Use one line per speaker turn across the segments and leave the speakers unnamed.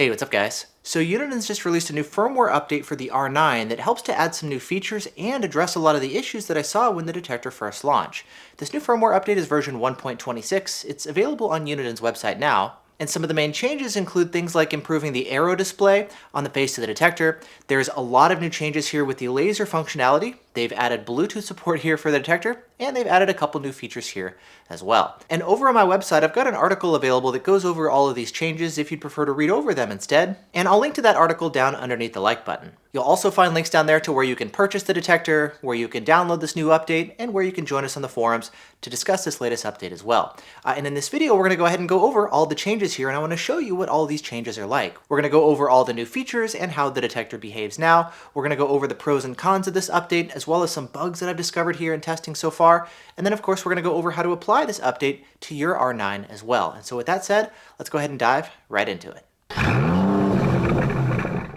Hey, what's up guys? So Uniden's just released a new firmware update for the R9 that helps to add some new features and address a lot of the issues that I saw when the Detector first launched. This new firmware update is version 1.26. It's available on Uniden's website now. And some of the main changes include things like improving the arrow display on the face of the Detector. There's a lot of new changes here with the laser functionality. They've added Bluetooth support here for the Detector, and they've added a couple new features here as well. And over on my website, I've got an article available that goes over all of these changes if you'd prefer to read over them instead. And I'll link to that article down underneath the like button. You'll also find links down there to where you can purchase the Detector, where you can download this new update, and where you can join us on the forums to discuss this latest update as well. And in this video, we're going to go ahead and go over all the changes here, and I want to show you what all these changes are like. We're going to go over all the new features and how the Detector behaves now. We're going to go over the pros and cons of this update, as well as some bugs that I've discovered here in testing so far. And then, of course, we're going to go over how to apply this update to your R9 as well. And so with that said, let's go ahead and dive right into it.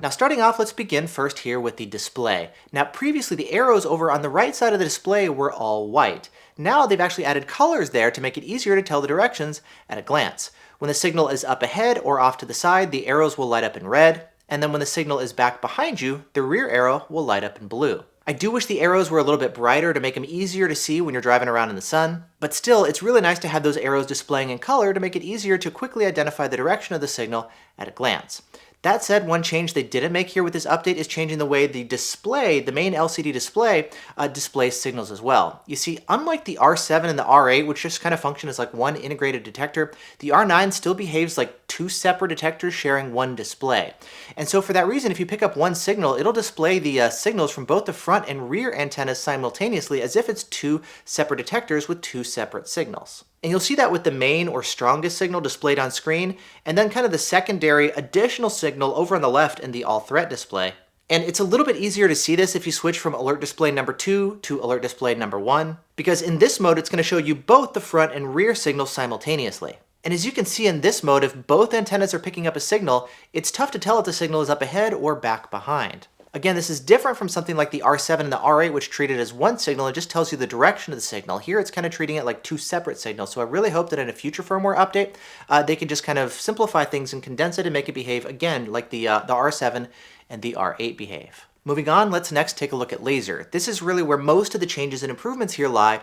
Now starting off, let's begin first here with the display. Now previously the arrows over on the right side of the display were all white. Now they've actually added colors there to make it easier to tell the directions at a glance. When the signal is up ahead or off to the side, the arrows will light up in red, and then when the signal is back behind you, the rear arrow will light up in blue. I do wish the arrows were a little bit brighter to make them easier to see when you're driving around in the sun, but still it's really nice to have those arrows displaying in color to make it easier to quickly identify the direction of the signal at a glance. That said, one change they didn't make here with this update is changing the way the display, the main LCD display, displays signals as well. You see, unlike the R7 and the R8, which just kind of function as like one integrated detector, the R9 still behaves like two separate detectors sharing one display. And so for that reason, if you pick up one signal, it'll display the signals from both the front and rear antennas simultaneously as if it's two separate detectors with two separate signals. And you'll see that with the main or strongest signal displayed on screen, and then kind of the secondary additional signal over on the left in the all threat display. And it's a little bit easier to see this if you switch from alert display number 2 to alert display number 1, because in this mode it's going to show you both the front and rear signals simultaneously. And as you can see in this mode, if both antennas are picking up a signal, it's tough to tell if the signal is up ahead or back behind. Again, this is different from something like the R7 and the R8, which treat it as one signal and just tells you the direction of the signal. Here it's kind of treating it like two separate signals. So I really hope that in a future firmware update, they can just kind of simplify things and condense it and make it behave, again, like the R7 and the R8 behave. Moving on, let's next take a look at laser. This is really where most of the changes and improvements here lie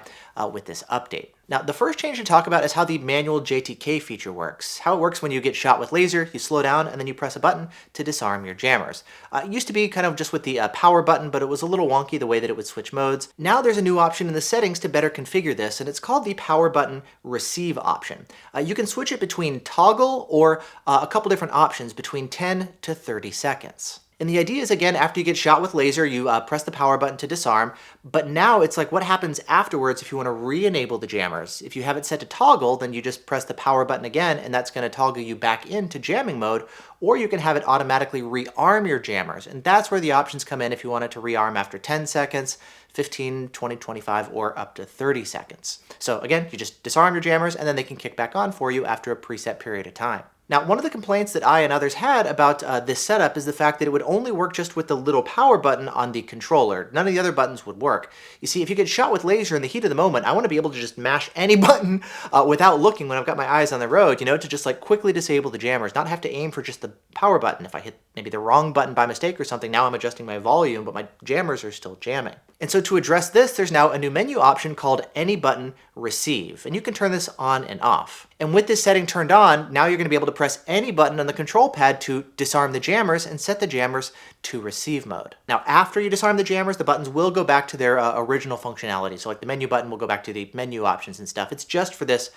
with this update. Now, the first change to talk about is how the manual JTK feature works. How it works when you get shot with laser, you slow down and then you press a button to disarm your jammers. It used to be kind of just with the power button, but it was a little wonky the way that it would switch modes. Now there's a new option in the settings to better configure this, and it's called the power button receive option. You can switch it between toggle or a couple different options between 10 to 30 seconds. And the idea is, again, after you get shot with laser, you press the power button to disarm, but now it's like what happens afterwards if you want to re-enable the jammers. If you have it set to toggle, then you just press the power button again, and that's going to toggle you back into jamming mode, or you can have it automatically rearm your jammers, and that's where the options come in if you want it to rearm after 10 seconds, 15, 20, 25, or up to 30 seconds. So again, you just disarm your jammers, and then they can kick back on for you after a preset period of time. Now, one of the complaints that I and others had about this setup is the fact that it would only work just with the little power button on the controller. None of the other buttons would work. You see, if you get shot with laser in the heat of the moment, I want to be able to just mash any button without looking when I've got my eyes on the road, you know, to just like quickly disable the jammers, not have to aim for just the power button. If I hit maybe the wrong button by mistake or something, now I'm adjusting my volume, but my jammers are still jamming. And so to address this, there's now a new menu option called Any Button Receive, and you can turn this on and off. And with this setting turned on, now you're going to be able to press any button on the control pad to disarm the jammers and set the jammers to receive mode. Now, after you disarm the jammers, the buttons will go back to their original functionality. So like the menu button will go back to the menu options and stuff. It's just for this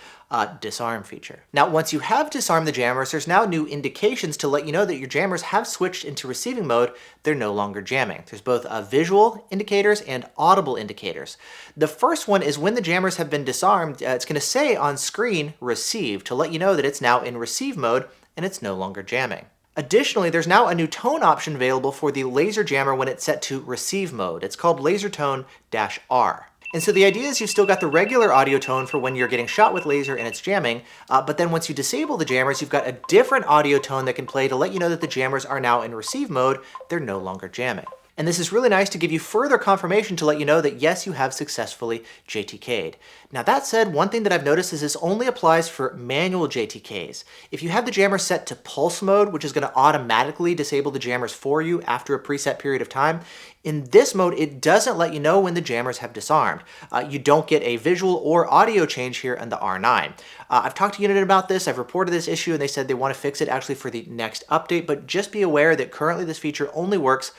disarm feature. Now, once you have disarmed the jammers, there's now new indications to let you know that your jammers have switched into receiving mode. They're no longer jamming. There's both visual indicators and audible indicators. The first one is when the jammers have been disarmed, it's going to say on screen receive to let you know that it's now in receive mode and it's no longer jamming. Additionally, there's now a new tone option available for the laser jammer when it's set to receive mode. It's called laser tone-R. And so the idea is you've still got the regular audio tone for when you're getting shot with laser and it's jamming, but then once you disable the jammers, you've got a different audio tone that can play to let you know that the jammers are now in receive mode. They're no longer jamming. And this is really nice to give you further confirmation to let you know that yes, you have successfully JTK'd. Now that said, one thing that I've noticed is this only applies for manual JTKs. If you have the jammer set to pulse mode, which is going to automatically disable the jammers for you after a preset period of time, in this mode, it doesn't let you know when the jammers have disarmed. You don't get a visual or audio change here in the R9. I've talked to Uniden about this, I've reported this issue, and they said they want to fix it actually for the next update, but just be aware that currently this feature only works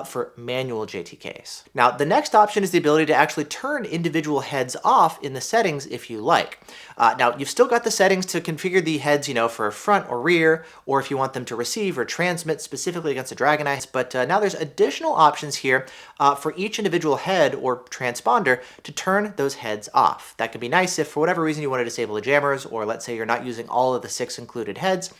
for manual JTKs. Now, the next option is the ability to actually turn individual heads off in the settings if you like. Now, you've still got the settings to configure the heads, for front or rear, or if you want them to receive or transmit specifically against a Dragon Eye, but now there's additional options here for each individual head or transponder to turn those heads off. That can be nice if for whatever reason you want to disable the jammers, or let's say you're not using all of the 6 included heads,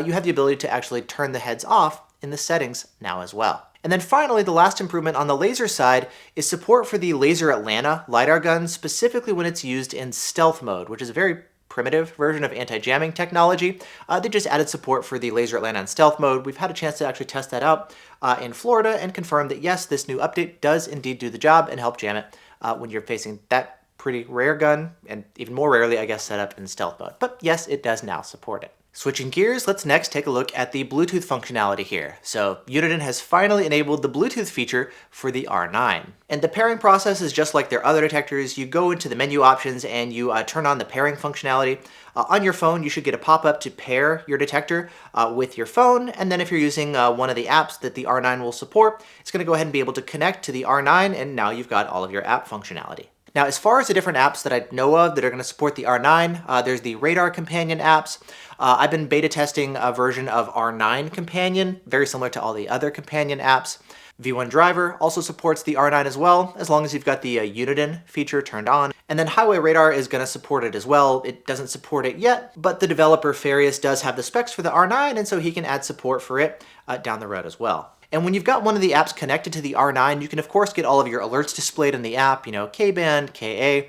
you have the ability to actually turn the heads off in the settings now as well. And then finally, the last improvement on the laser side is support for the Laser Atlanta LiDAR gun, specifically when it's used in stealth mode, which is a very primitive version of anti-jamming technology. They just added support for the Laser Atlanta in stealth mode. We've had a chance to actually test that out in Florida and confirm that yes, this new update does indeed do the job and help jam it when you're facing that pretty rare gun, and even more rarely, I guess, set up in stealth mode. But yes, it does now support it. Switching gears, let's next take a look at the Bluetooth functionality here. So Uniden has finally enabled the Bluetooth feature for the R9. And the pairing process is just like their other detectors. You go into the menu options and you turn on the pairing functionality. On your phone, you should get a pop-up to pair your detector with your phone. And then if you're using one of the apps that the R9 will support, it's going to go ahead and be able to connect to the R9, and now you've got all of your app functionality. Now, as far as the different apps that I know of that are going to support the R9, there's the Radar Companion apps. I've been beta testing a version of R9 Companion, very similar to all the other companion apps. V1 Driver also supports the R9 as well, as long as you've got the Uniden feature turned on. And then Highway Radar is going to support it as well. It doesn't support it yet, but the developer Farius does have the specs for the R9, and so he can add support for it down the road as well. And when you've got one of the apps connected to the R9, you can of course get all of your alerts displayed in the app, K-band, KA,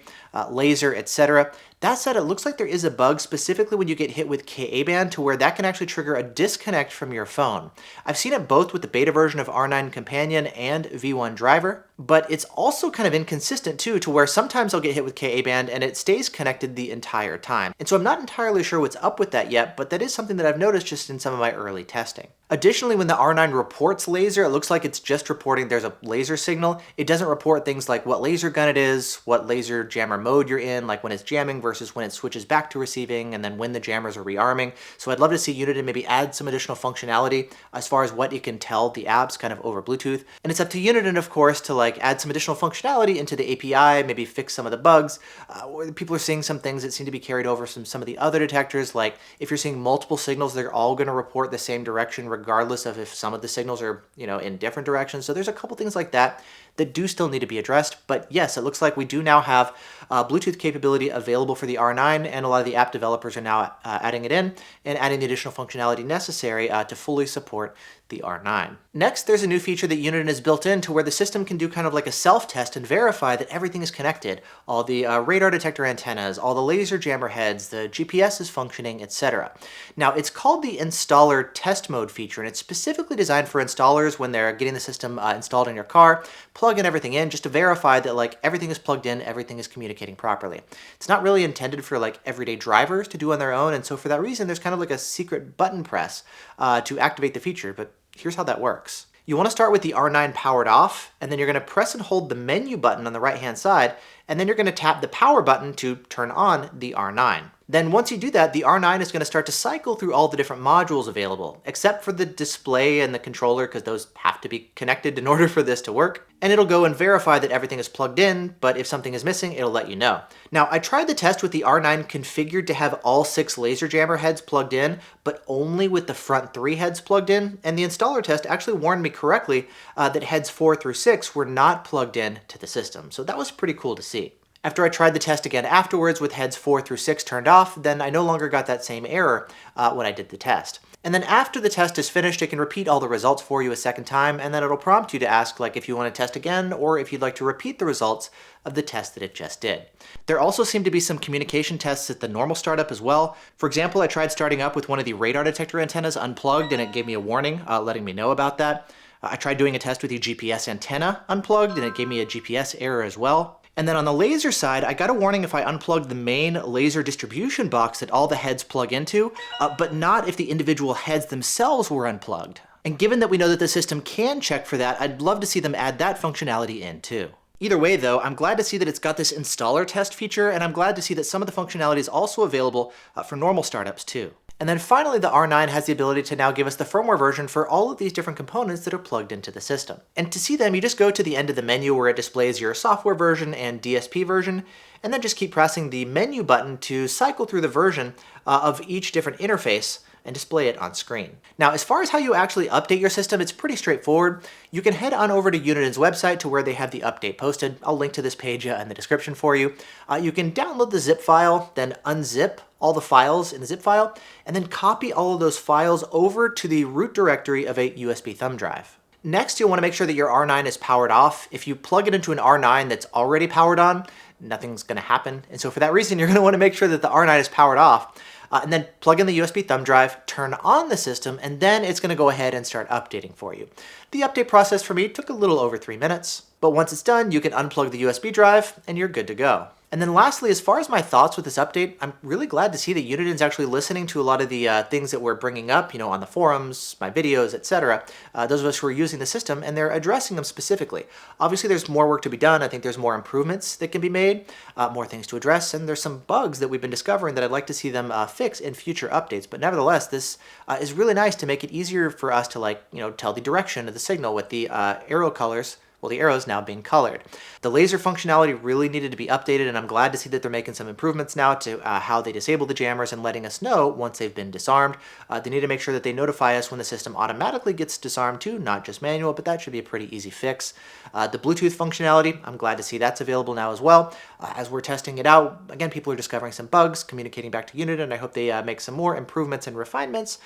laser, etc. That said, it looks like there is a bug specifically when you get hit with Ka-band to where that can actually trigger a disconnect from your phone. I've seen it both with the beta version of R9 Companion and V1 Driver, but it's also kind of inconsistent too, to where sometimes I'll get hit with Ka-band and it stays connected the entire time. And so I'm not entirely sure what's up with that yet, but that is something that I've noticed just in some of my early testing. Additionally, when the R9 reports laser, it looks like it's just reporting there's a laser signal. It doesn't report things like what laser gun it is, what laser jammer mode you're in, like when it's jamming versus when it switches back to receiving, and then when the jammers are rearming. So I'd love to see Uniden maybe add some additional functionality as far as what it can tell the apps kind of over Bluetooth. And it's up to Uniden, of course, to add some additional functionality into the API, maybe fix some of the bugs. Or people are seeing some things that seem to be carried over from some of the other detectors, like if you're seeing multiple signals, they're all going to report the same direction regardless of if some of the signals are, in different directions. So there's a couple things like that that do still need to be addressed. But yes, it looks like we do now have Bluetooth capability available for the R9, and a lot of the app developers are now adding it in and adding the additional functionality necessary to fully support the R9. Next, there's a new feature that Uniden has built in to where the system can do kind of like a self-test and verify that everything is connected. All the radar detector antennas, all the laser jammer heads, the GPS is functioning, etc. Now, it's called the Installer Test Mode feature, and it's specifically designed for installers when they're getting the system installed in your car, plugging everything in just to verify that everything is plugged in, everything is communicating properly. It's not really intended for everyday drivers to do on their own, and so for that reason, there's kind of like a secret button press to activate the feature, but here's how that works. You want to start with the R9 powered off, and then you're going to press and hold the menu button on the right-hand side, and then you're going to tap the power button to turn on the R9. Then once you do that, the R9 is going to start to cycle through all the different modules available, except for the display and the controller, because those have to be connected in order for this to work. And it'll go and verify that everything is plugged in, but if something is missing, it'll let you know. Now, I tried the test with the R9 configured to have all 6 laser jammer heads plugged in, but only with the front 3 heads plugged in, and the installer test actually warned me correctly that heads 4 through 6 were not plugged in to the system. So that was pretty cool to see. After I tried the test again afterwards with heads 4 through 6 turned off, then I no longer got that same error when I did the test. And then after the test is finished, it can repeat all the results for you a second time, and then it'll prompt you to ask if you want to test again, or if you'd like to repeat the results of the test that it just did. There also seem to be some communication tests at the normal startup as well. For example, I tried starting up with one of the radar detector antennas unplugged, and it gave me a warning letting me know about that. I tried doing a test with the GPS antenna unplugged, and it gave me a GPS error as well. And then on the laser side, I got a warning if I unplugged the main laser distribution box that all the heads plug into, but not if the individual heads themselves were unplugged. And given that we know that the system can check for that, I'd love to see them add that functionality in too. Either way though, I'm glad to see that it's got this installer test feature, and I'm glad to see that some of the functionality is also available for normal startups too. And then finally, the R9 has the ability to now give us the firmware version for all of these different components that are plugged into the system. And to see them, you just go to the end of the menu where it displays your software version and DSP version, and then just keep pressing the menu button to cycle through the version of each different interface and display it on screen. Now, as far as how you actually update your system, it's pretty straightforward. You can head on over to Uniden's website to where they have the update posted. I'll link to this page in the description for you. You can download the zip file, then unzip all the files in the zip file, and then copy all of those files over to the root directory of a USB thumb drive. Next, you'll want to make sure that your R9 is powered off. If you plug it into an R9 that's already powered on, nothing's going to happen. And so for that reason, you're going to want to make sure that the R9 is powered off. And then plug in the USB thumb drive, turn on the system, and then it's going to go ahead and start updating for you. The update process for me took a little over 3 minutes, but once it's done, you can unplug the USB drive and you're good to go. And then lastly, as far as my thoughts with this update, I'm really glad to see that Uniden's actually listening to a lot of the things that we're bringing up, on the forums, my videos, etc. Those of us who are using the system, and they're addressing them specifically. Obviously, there's more work to be done. I think there's more improvements that can be made, more things to address, and there's some bugs that we've been discovering that I'd like to see them fix in future updates. But nevertheless, this is really nice to make it easier for us to tell the direction of the signal with the arrow colors. Well, the arrows now being colored. The laser functionality really needed to be updated, and I'm glad to see that they're making some improvements now to how they disable the jammers and letting us know once they've been disarmed. They need to make sure that they notify us when the system automatically gets disarmed too, not just manual, but that should be a pretty easy fix. The Bluetooth functionality, I'm glad to see that's available now as well. As we're testing it out, again, people are discovering some bugs, communicating back to Uniden, and I hope they make some more improvements and refinements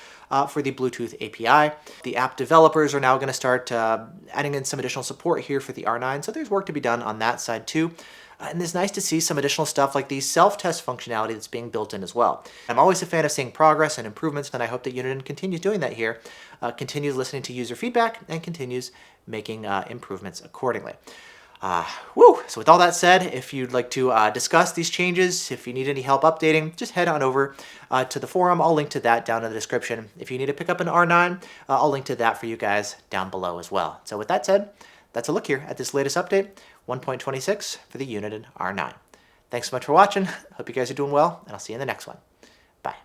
for the Bluetooth API. The app developers are now going to start adding in some additional support here for the R9, so there's work to be done on that side too. And it's nice to see some additional stuff like the self-test functionality that's being built in as well. I'm always a fan of seeing progress and improvements, and I hope that Uniden continues doing that here, continues listening to user feedback, and continues making improvements accordingly. So with all that said, if you'd like to discuss these changes, if you need any help updating, just head on over to the forum. I'll link to that down in the description. If you need to pick up an R9, I'll link to that for you guys down below as well. So with that said, that's a look here at this latest update, 1.26 for the Uniden R9. Thanks so much for watching. Hope you guys are doing well, and I'll see you in the next one. Bye.